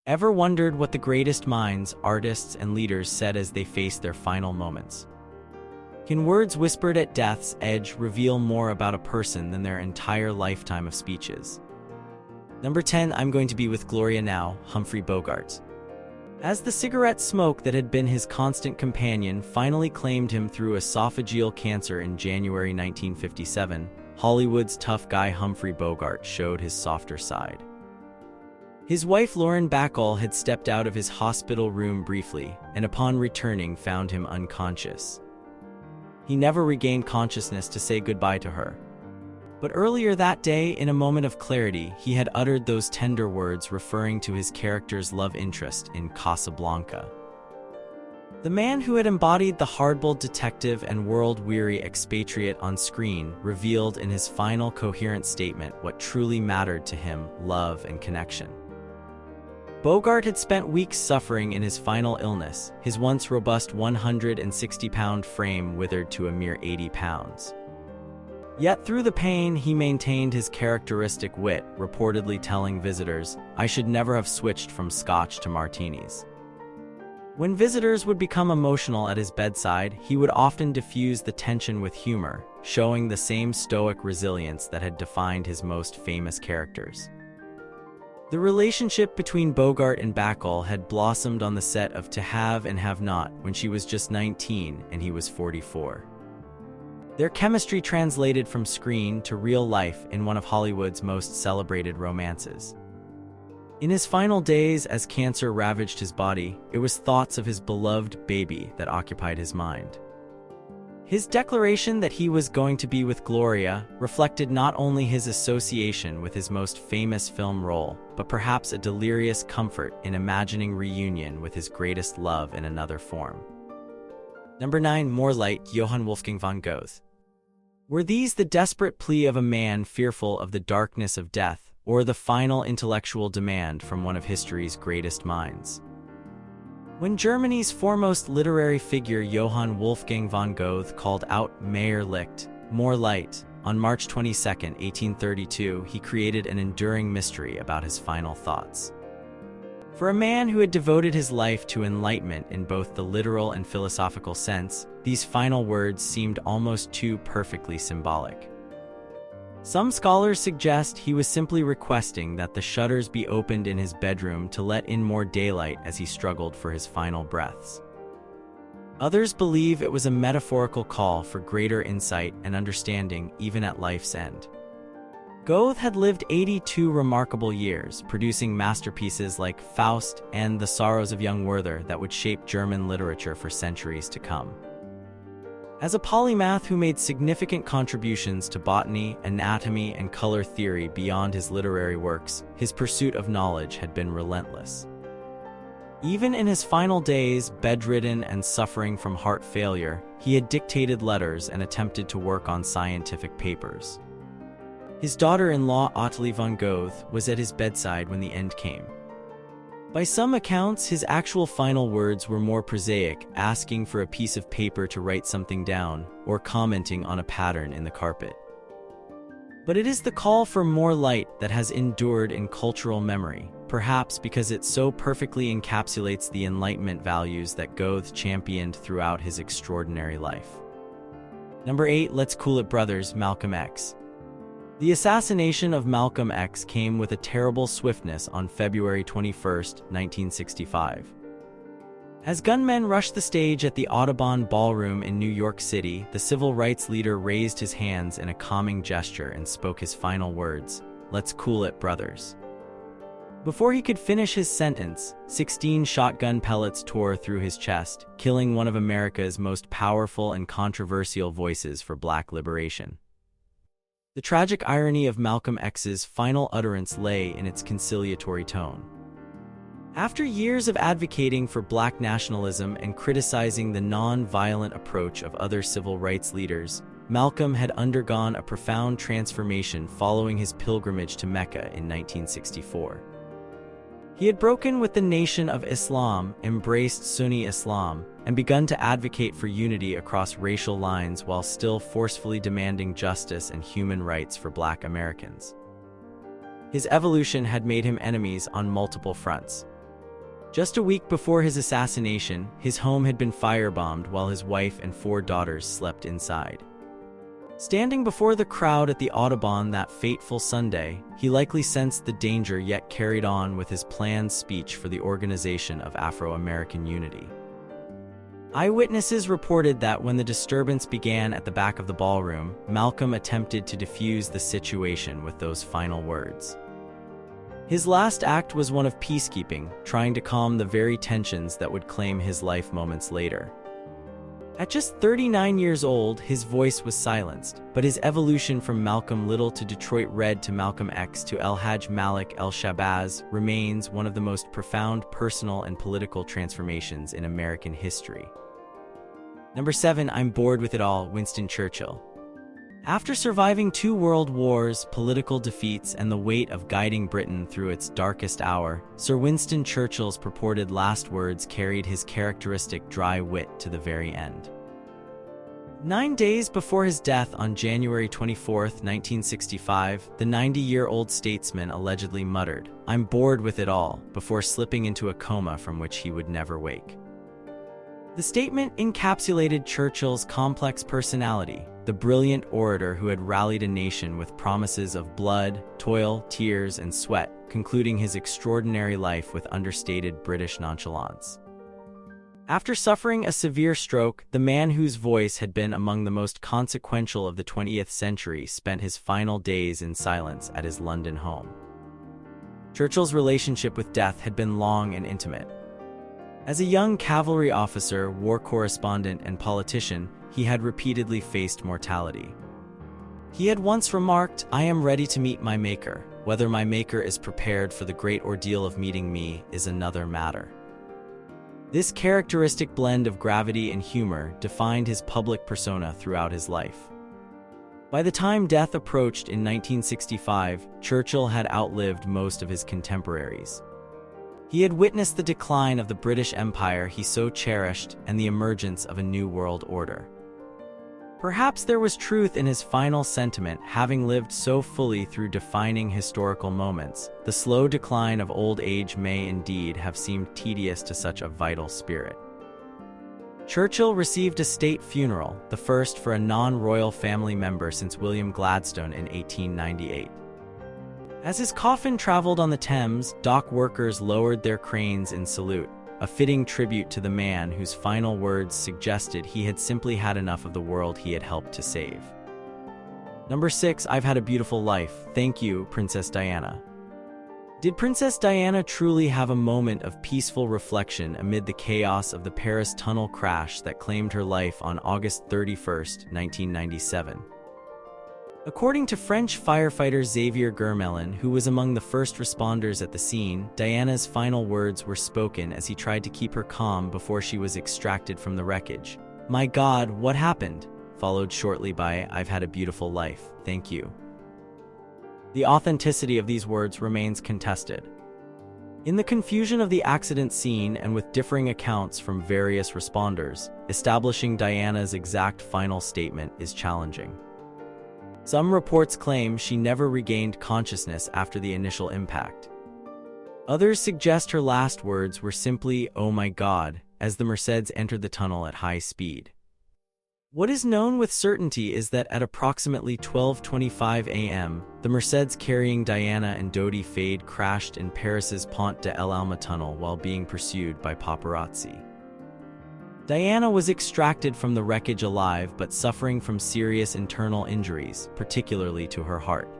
Ever wondered what the greatest minds, artists, and leaders said as they faced their final moments? Can words whispered at death's edge reveal more about a person than their entire lifetime of speeches? Number 10, I'm going to be with Gloria now, Humphrey Bogart. As the cigarette smoke that had been his constant companion finally claimed him through esophageal cancer in January 1957, Hollywood's tough guy Humphrey Bogart showed his softer side. His wife Lauren Bacall had stepped out of his hospital room briefly, and upon returning found him unconscious. He never regained consciousness to say goodbye to her. But earlier that day, in a moment of clarity, he had uttered those tender words referring to his character's love interest in Casablanca. The man who had embodied the hardboiled detective and world-weary expatriate on screen revealed in his final coherent statement what truly mattered to him: love and connection. Bogart had spent weeks suffering in his final illness, his once robust 160-pound frame withered to a mere 80 pounds. Yet through the pain, he maintained his characteristic wit, reportedly telling visitors, "I should never have switched from scotch to martinis." When visitors would become emotional at his bedside, he would often diffuse the tension with humor, showing the same stoic resilience that had defined his most famous characters. The relationship between Bogart and Bacall had blossomed on the set of To Have and Have Not when she was just 19 and he was 44. Their chemistry translated from screen to real life in one of Hollywood's most celebrated romances. In his final days as cancer ravaged his body, it was thoughts of his beloved baby that occupied his mind. His declaration that he was going to be with Gloria reflected not only his association with his most famous film role, but perhaps a delirious comfort in imagining reunion with his greatest love in another form. Number 9, More Light, Johann Wolfing Van Go. Were these the desperate plea of a man fearful of the darkness of death, or the final intellectual demand from one of history's greatest minds? When Germany's foremost literary figure Johann Wolfgang von Goethe called out Mehr Licht, More Light, on March 22, 1832, he created an enduring mystery about his final thoughts. For a man who had devoted his life to enlightenment in both the literal and philosophical sense, these final words seemed almost too perfectly symbolic. Some scholars suggest he was simply requesting that the shutters be opened in his bedroom to let in more daylight as he struggled for his final breaths. Others believe it was a metaphorical call for greater insight and understanding even at life's end. Goethe had lived 82 remarkable years, producing masterpieces like Faust and The Sorrows of Young Werther that would shape German literature for centuries to come. As a polymath who made significant contributions to botany, anatomy, and color theory beyond his literary works, his pursuit of knowledge had been relentless. Even in his final days, bedridden and suffering from heart failure, he had dictated letters and attempted to work on scientific papers. His daughter-in-law Ottilie von Goethe was at his bedside when the end came. By some accounts, his actual final words were more prosaic, asking for a piece of paper to write something down, or commenting on a pattern in the carpet. But it is the call for more light that has endured in cultural memory, perhaps because it so perfectly encapsulates the Enlightenment values that Goethe championed throughout his extraordinary life. Number 8, Let's Cool It Brothers, Malcolm X. The assassination of Malcolm X came with a terrible swiftness on February 21, 1965. As gunmen rushed the stage at the Audubon Ballroom in New York City, the civil rights leader raised his hands in a calming gesture and spoke his final words, "Let's cool it, brothers." Before he could finish his sentence, 16 shotgun pellets tore through his chest, killing one of America's most powerful and controversial voices for Black liberation. The tragic irony of Malcolm X's final utterance lay in its conciliatory tone. After years of advocating for Black nationalism and criticizing the non-violent approach of other civil rights leaders, Malcolm had undergone a profound transformation following his pilgrimage to Mecca in 1964. He had broken with the Nation of Islam, embraced Sunni Islam, and begun to advocate for unity across racial lines while still forcefully demanding justice and human rights for Black Americans. His evolution had made him enemies on multiple fronts. Just a week before his assassination, his home had been firebombed while his wife and 4 daughters slept inside. Standing before the crowd at the Audubon that fateful Sunday, he likely sensed the danger yet carried on with his planned speech for the Organization of Afro-American Unity. Eyewitnesses reported that when the disturbance began at the back of the ballroom, Malcolm attempted to defuse the situation with those final words. His last act was one of peacekeeping, trying to calm the very tensions that would claim his life moments later. At just 39 years old, his voice was silenced, but his evolution from Malcolm Little to Detroit Red to Malcolm X to El Hajj Malik El Shabazz remains one of the most profound personal and political transformations in American history. Number 7. I'm bored with it all, Winston Churchill. After surviving 2 world wars, political defeats, and the weight of guiding Britain through its darkest hour, Sir Winston Churchill's purported last words carried his characteristic dry wit to the very end. 9 days before his death on January 24, 1965, the 90-year-old statesman allegedly muttered, "I'm bored with it all," before slipping into a coma from which he would never wake. The statement encapsulated Churchill's complex personality, the brilliant orator who had rallied a nation with promises of blood, toil, tears, and sweat, concluding his extraordinary life with understated British nonchalance. After suffering a severe stroke, the man whose voice had been among the most consequential of the 20th century spent his final days in silence at his London home. Churchill's relationship with death had been long and intimate. As a young cavalry officer, war correspondent, and politician, he had repeatedly faced mortality. He had once remarked, "I am ready to meet my maker. Whether my maker is prepared for the great ordeal of meeting me is another matter." This characteristic blend of gravity and humor defined his public persona throughout his life. By the time death approached in 1965, Churchill had outlived most of his contemporaries. He had witnessed the decline of the British Empire he so cherished and the emergence of a new world order. Perhaps there was truth in his final sentiment, having lived so fully through defining historical moments. The slow decline of old age may indeed have seemed tedious to such a vital spirit. Churchill received a state funeral, the first for a non-royal family member since William Gladstone in 1898. As his coffin traveled on the Thames, dock workers lowered their cranes in salute, a fitting tribute to the man whose final words suggested he had simply had enough of the world he had helped to save. Number 6. I've had a beautiful life. Thank you, Princess Diana. Did Princess Diana truly have a moment of peaceful reflection amid the chaos of the Paris tunnel crash that claimed her life on August 31, 1997? According to French firefighter Xavier Germelin, who was among the first responders at the scene, Diana's final words were spoken as he tried to keep her calm before she was extracted from the wreckage. "My God, what happened?" followed shortly by, "I've had a beautiful life, thank you." The authenticity of these words remains contested. In the confusion of the accident scene and with differing accounts from various responders, establishing Diana's exact final statement is challenging. Some reports claim she never regained consciousness after the initial impact. Others suggest her last words were simply, "Oh my God," as the Mercedes entered the tunnel at high speed. What is known with certainty is that at approximately 12:25 a.m., the Mercedes carrying Diana and Dodi Fayed crashed in Paris's Pont de l'Alma tunnel while being pursued by paparazzi. Diana was extracted from the wreckage alive but suffering from serious internal injuries, particularly to her heart.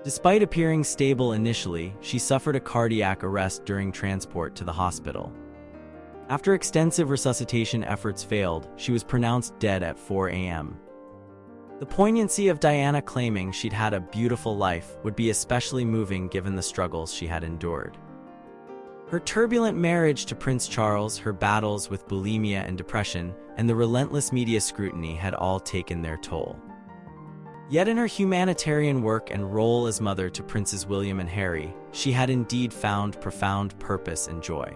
Despite appearing stable initially, she suffered a cardiac arrest during transport to the hospital. After extensive resuscitation efforts failed, she was pronounced dead at 4 a.m. The poignancy of Diana claiming she'd had a beautiful life would be especially moving given the struggles she had endured. Her turbulent marriage to Prince Charles, her battles with bulimia and depression, and the relentless media scrutiny had all taken their toll. Yet in her humanitarian work and role as mother to Princes William and Harry, she had indeed found profound purpose and joy.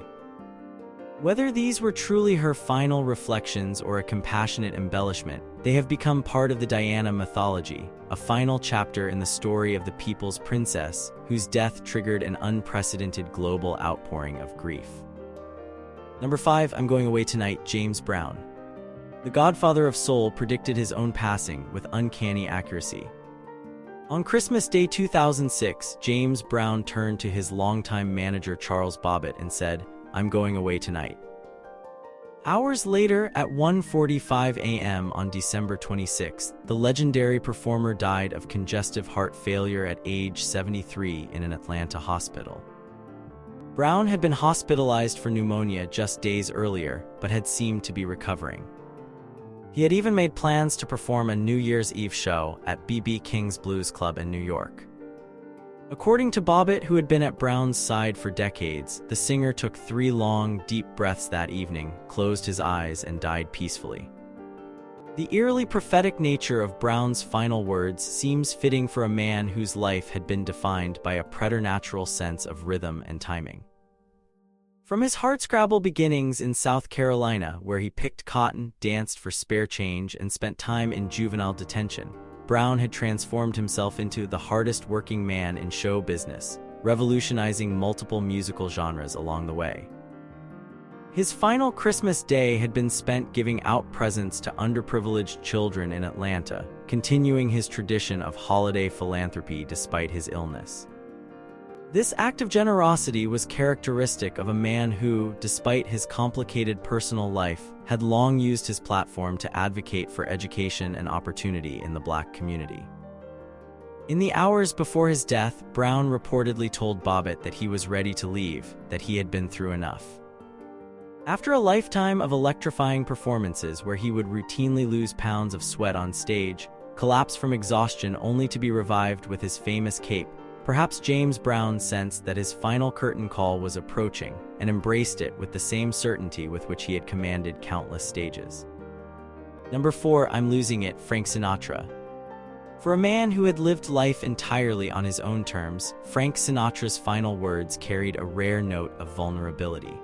Whether these were truly her final reflections or a compassionate embellishment, They have become part of the Diana mythology, a final chapter in the story of the people's princess, whose death triggered an unprecedented global outpouring of grief. Number 5, I'm Going Away Tonight, James Brown. The godfather of soul predicted his own passing with uncanny accuracy. On Christmas Day 2006, James Brown turned to his longtime manager Charles Bobbitt and said, "I'm going away tonight." Hours later, at 1:45 a.m. on December 26, the legendary performer died of congestive heart failure at age 73 in an Atlanta hospital. Brown had been hospitalized for pneumonia just days earlier, but had seemed to be recovering. He had even made plans to perform a New Year's Eve show at B.B. King's Blues Club in New York. According to Bobbitt, who had been at Brown's side for decades, the singer took 3 long, deep breaths that evening, closed his eyes, and died peacefully. The eerily prophetic nature of Brown's final words seems fitting for a man whose life had been defined by a preternatural sense of rhythm and timing. From his hardscrabble beginnings in South Carolina, where he picked cotton, danced for spare change, and spent time in juvenile detention, Brown had transformed himself into the hardest-working man in show business, revolutionizing multiple musical genres along the way. His final Christmas Day had been spent giving out presents to underprivileged children in Atlanta, continuing his tradition of holiday philanthropy despite his illness. This act of generosity was characteristic of a man who, despite his complicated personal life, had long used his platform to advocate for education and opportunity in the Black community. In the hours before his death, Brown reportedly told Bobbitt that he was ready to leave, that he had been through enough. After a lifetime of electrifying performances where he would routinely lose pounds of sweat on stage, collapse from exhaustion only to be revived with his famous cape, perhaps James Brown sensed that his final curtain call was approaching and embraced it with the same certainty with which he had commanded countless stages. Number 4, I'm Losing It, Frank Sinatra. For a man who had lived life entirely on his own terms, Frank Sinatra's final words carried a rare note of vulnerability.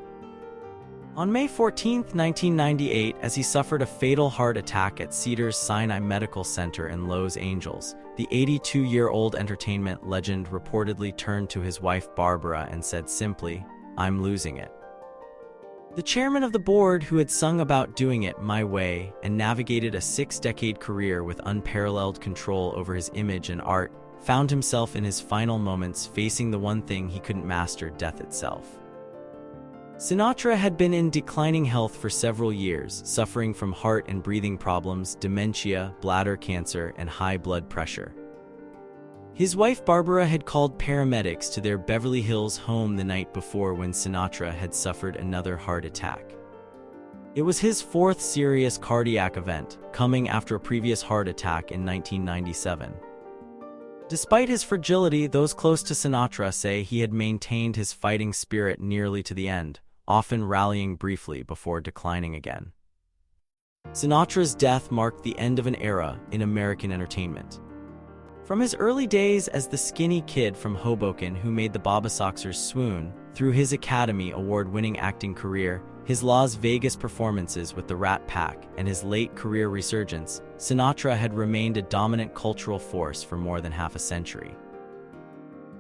On May 14, 1998, as he suffered a fatal heart attack at Cedars-Sinai Medical Center in Los Angeles, the 82-year-old entertainment legend reportedly turned to his wife Barbara and said simply, "I'm losing it." The chairman of the board, who had sung about doing it my way and navigated a 6-decade career with unparalleled control over his image and art, found himself in his final moments facing the one thing he couldn't master, death itself. Sinatra had been in declining health for several years, suffering from heart and breathing problems, dementia, bladder cancer, and high blood pressure. His wife Barbara had called paramedics to their Beverly Hills home the night before when Sinatra had suffered another heart attack. It was his 4th serious cardiac event, coming after a previous heart attack in 1997. Despite his fragility, those close to Sinatra say he had maintained his fighting spirit nearly to the end, often rallying briefly before declining again. Sinatra's death marked the end of an era in American entertainment. From his early days as the skinny kid from Hoboken who made the Bobbassoxers swoon, through his Academy Award-winning acting career, his Las Vegas performances with the Rat Pack, and his late career resurgence, Sinatra had remained a dominant cultural force for more than half a century.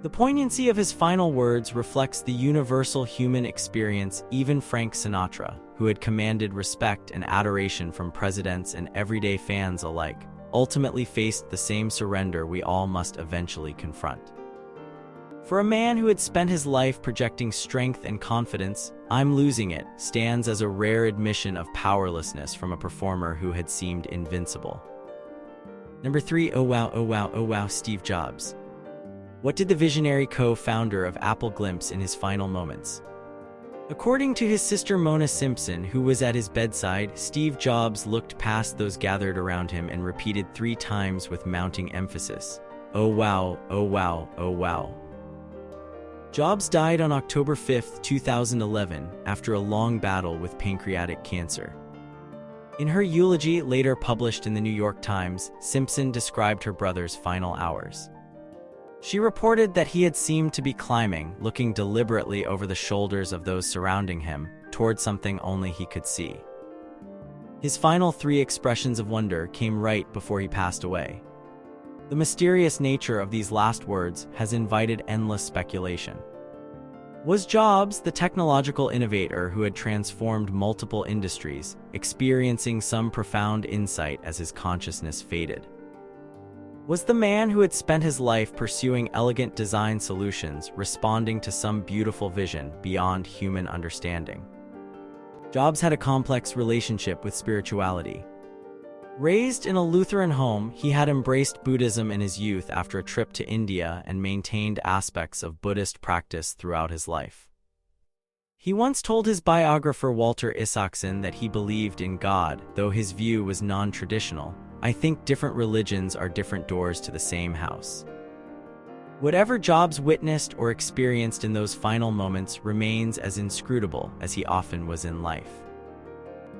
The poignancy of his final words reflects the universal human experience. Even Frank Sinatra, who had commanded respect and adoration from presidents and everyday fans alike, ultimately faced the same surrender we all must eventually confront. For a man who had spent his life projecting strength and confidence, "I'm Losing It" stands as a rare admission of powerlessness from a performer who had seemed invincible. Number 3, oh wow, Steve Jobs. What did the visionary co-founder of Apple glimpse in his final moments? According to his sister Mona Simpson, who was at his bedside, Steve Jobs looked past those gathered around him and repeated 3 times with mounting emphasis, "Oh wow, oh wow, oh wow." Jobs died on October 5, 2011, after a long battle with pancreatic cancer. In her eulogy, later published in the New York Times, Simpson described her brother's final hours. She reported that he had seemed to be climbing, looking deliberately over the shoulders of those surrounding him, toward something only he could see. His final 3 expressions of wonder came right before he passed away. The mysterious nature of these last words has invited endless speculation. Was Jobs the technological innovator who had transformed multiple industries, experiencing some profound insight as his consciousness faded? Was the man who had spent his life pursuing elegant design solutions responding to some beautiful vision beyond human understanding? Jobs had a complex relationship with spirituality. Raised in a Lutheran home, he had embraced Buddhism in his youth after a trip to India and maintained aspects of Buddhist practice throughout his life. He once told his biographer Walter Isaacson that he believed in God, though his view was non-traditional. "I think different religions are different doors to the same house." Whatever Jobs witnessed or experienced in those final moments remains as inscrutable as he often was in life.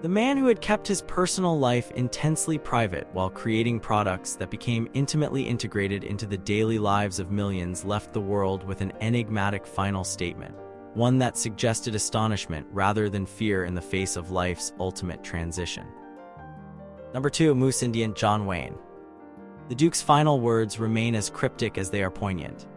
The man who had kept his personal life intensely private while creating products that became intimately integrated into the daily lives of millions left the world with an enigmatic final statement, one that suggested astonishment rather than fear in the face of life's ultimate transition. Number 2. Moose Indian John Wayne. The Duke's final words remain as cryptic as they are poignant.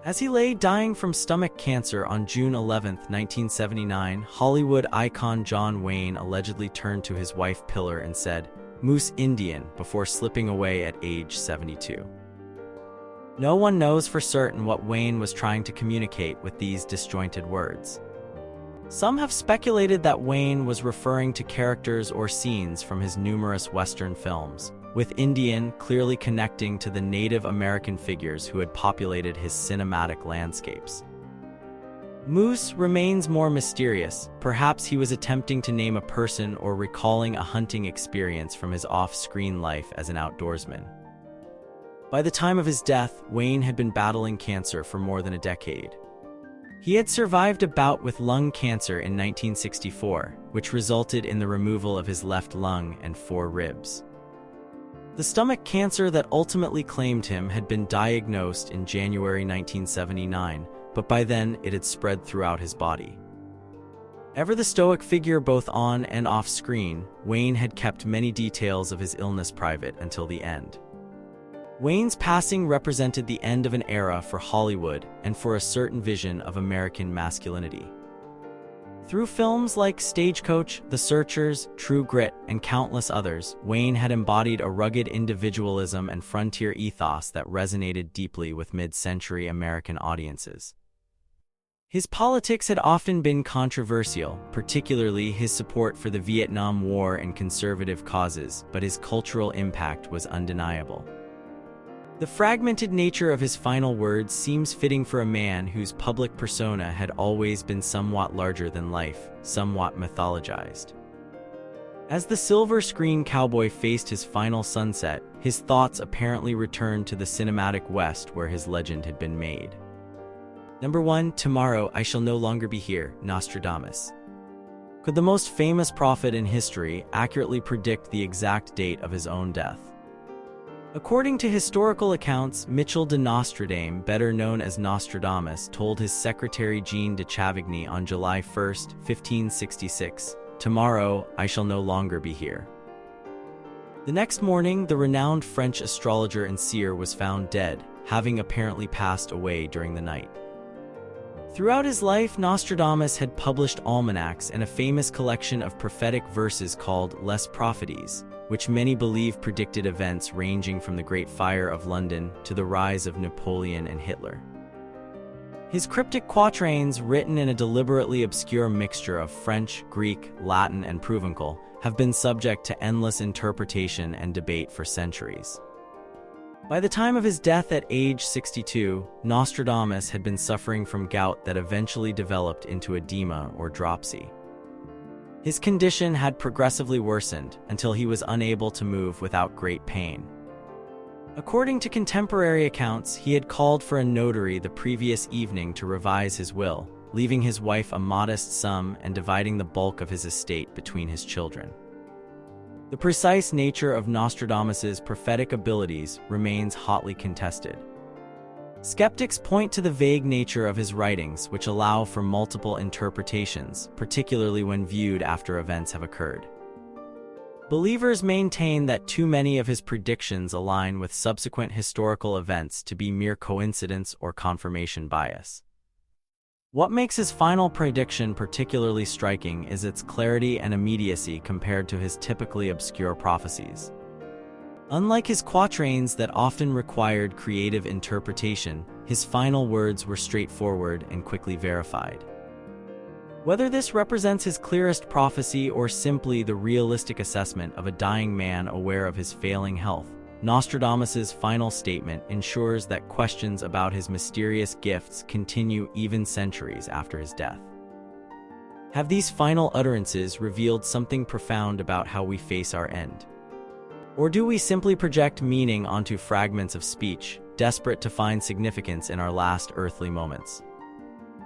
As he lay dying from stomach cancer on June 11, 1979, Hollywood icon John Wayne allegedly turned to his wife Pillar and said, "Moose Indian," before slipping away at age 72. No one knows for certain what Wayne was trying to communicate with these disjointed words. Some have speculated that Wayne was referring to characters or scenes from his numerous Western films, with Indian clearly connecting to the Native American figures who had populated his cinematic landscapes. Moose remains more mysterious. Perhaps he was attempting to name a person or recalling a hunting experience from his off-screen life as an outdoorsman. By the time of his death, Wayne had been battling cancer for more than a decade. He had survived a bout with lung cancer in 1964, which resulted in the removal of his left lung and 4 ribs. The stomach cancer that ultimately claimed him had been diagnosed in January 1979, but by then it had spread throughout his body. Ever the stoic figure both on and off screen, Wayne had kept many details of his illness private until the end. Wayne's passing represented the end of an era for Hollywood and for a certain vision of American masculinity. Through films like Stagecoach, The Searchers, True Grit, and countless others, Wayne had embodied a rugged individualism and frontier ethos that resonated deeply with mid-century American audiences. His politics had often been controversial, particularly his support for the Vietnam War and conservative causes, but his cultural impact was undeniable. The fragmented nature of his final words seems fitting for a man whose public persona had always been somewhat larger than life, somewhat mythologized. As the silver screen cowboy faced his final sunset, his thoughts apparently returned to the cinematic West where his legend had been made. Number 1. Tomorrow I shall no longer be here, Nostradamus. Could the most famous prophet in history accurately predict the exact date of his own death? According to historical accounts, Michel de Nostradame, better known as Nostradamus, told his secretary Jean de Chavigny on July 1, 1566, "Tomorrow, I shall no longer be here." The next morning, the renowned French astrologer and seer was found dead, having apparently passed away during the night. Throughout his life, Nostradamus had published almanacs and a famous collection of prophetic verses called Les Prophéties, which many believe predicted events ranging from the Great Fire of London to the rise of Napoleon and Hitler. His cryptic quatrains, written in a deliberately obscure mixture of French, Greek, Latin, and Provençal, have been subject to endless interpretation and debate for centuries. By the time of his death at age 62, Nostradamus had been suffering from gout that eventually developed into edema or dropsy. His condition had progressively worsened until he was unable to move without great pain. According to contemporary accounts, he had called for a notary the previous evening to revise his will, leaving his wife a modest sum and dividing the bulk of his estate between his children. The precise nature of Nostradamus's prophetic abilities remains hotly contested. Skeptics point to the vague nature of his writings, which allow for multiple interpretations, particularly when viewed after events have occurred. Believers maintain that too many of his predictions align with subsequent historical events to be mere coincidence or confirmation bias. What makes his final prediction particularly striking is its clarity and immediacy compared to his typically obscure prophecies. Unlike his quatrains that often required creative interpretation, his final words were straightforward and quickly verified. Whether this represents his clearest prophecy or simply the realistic assessment of a dying man aware of his failing health, Nostradamus's final statement ensures that questions about his mysterious gifts continue even centuries after his death. Have these final utterances revealed something profound about how we face our end? Or do we simply project meaning onto fragments of speech, desperate to find significance in our last earthly moments?